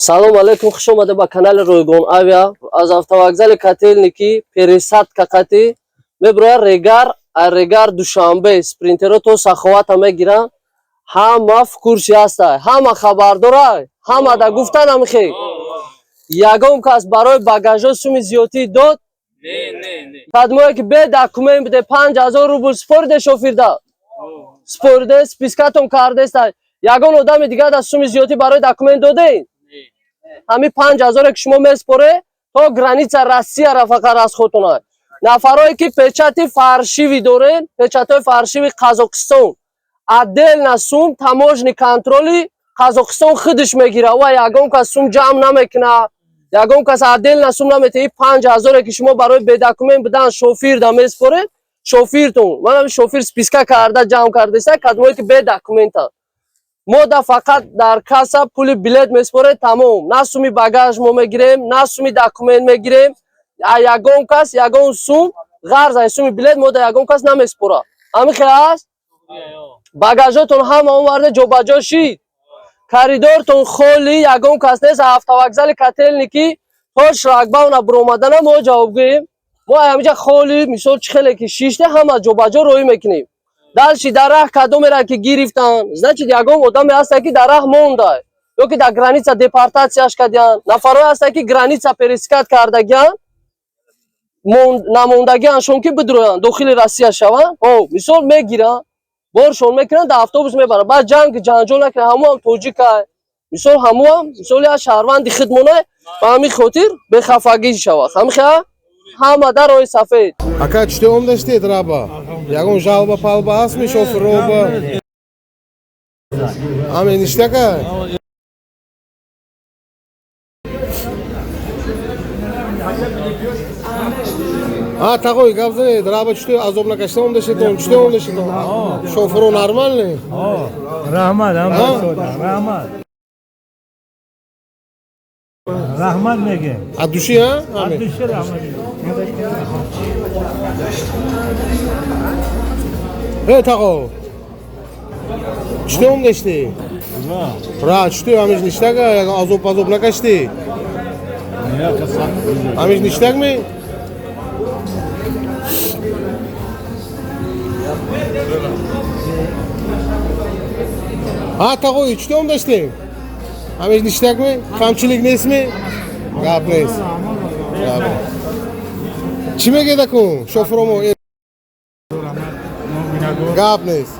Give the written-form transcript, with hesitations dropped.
салом алейкум, хуш омада ба канали Ройгон Авиа. Аз автовокзали Котельники пересадка қати меброяд регар душанбе спринтеро то саховата мегиранд. Ҳама в курси ҳастанд, ҳама хабардоранд, ҳама да гуфтанам хе. Ягон кас барои багажо суми зиёдӣ дод? Кадмое ки бе документ биде 5000 рубл спориде шофирда. Спориде спискатон кардеста. Ягон одами дига да суми зиёдӣ барои документ додед? Ҳами 5000 ки шумо меспоре то граница Россия ра фақат расходтонад. Нафарое ки печати фаршиви дорен, печатои фаршиви Қазоқистон. Отдельно сум таможни контроли Қазоқистон худиш мегира. Ва ягон кас сум ҷамъ намекуна. Ягон кас отдельно сум наметаи 5000 ки шумо барои бедокумент будан шофир да меспоред. Шофиртон, манам шофир списка карда ҷамъ кардеста, кадмое ки бедокумента. мо да фақат дар касса пули билет меспоред тамом. На суми багаж мо мегирем, на суми документ мегирем. Ягон кас ягон сум ғарз ай суми билет мо да ягон кас намеспора. Ҳамин хел аст? Багажотон ҳама оварда ҷобаҷо шид. Коридортон холи, ягон кас нест. Автовокзали Котельники то шлагбауна биромадана мо ҷавобгӯем. Мо ҳаминҷа холи мисол чӣ хеле ки шиште ҳама ҷобаҷо роҳӣ мекунем. Дальше дар раҳ кадомеро ки гирифтан, значит ягон одаме ҳаста ки дар раҳ монда ё ки дар граница депортатсияш кардиян. Нафарое ҳаста ки граница пересикат кардагиян, намондагианшон ки бидроян дохили Россия шаванд. Мисол мегиранд, боршон мекунанд, дар автобус мебаранд. Баъд ҷанҷол накунанд, ҳамуам тоҷикай. Мисол ҳамуам мисоли аз шаҳрванди хидмонай ба ҳамин хотир бехафагӣ шавад. Ҳамин хел ҳама дар роҳи сафед. Ака чӣ ом даштед раба? Ягон жалба палба ҳастми шофироба? Аме ништака? Тағои гап занед, раба чӣ азоб накашта ом даштедон? Чӣ ом даштедон? Шофиро нормалне? Раҳмат, раҳмат. Раҳмат мегем. Аддуши, а? Аддуши раҳмат. Тағо. Чӣ ом дашти? Ра, чӣ ҳамиш ништага? Ягон азоб накашти? Ҳамиш ништагми? Тағои чӣ ом дашти? Ҳамиш ништагми? Камчилик нестми? Гап нест. Чӣ мегеда кун? Шофиромо гап нест.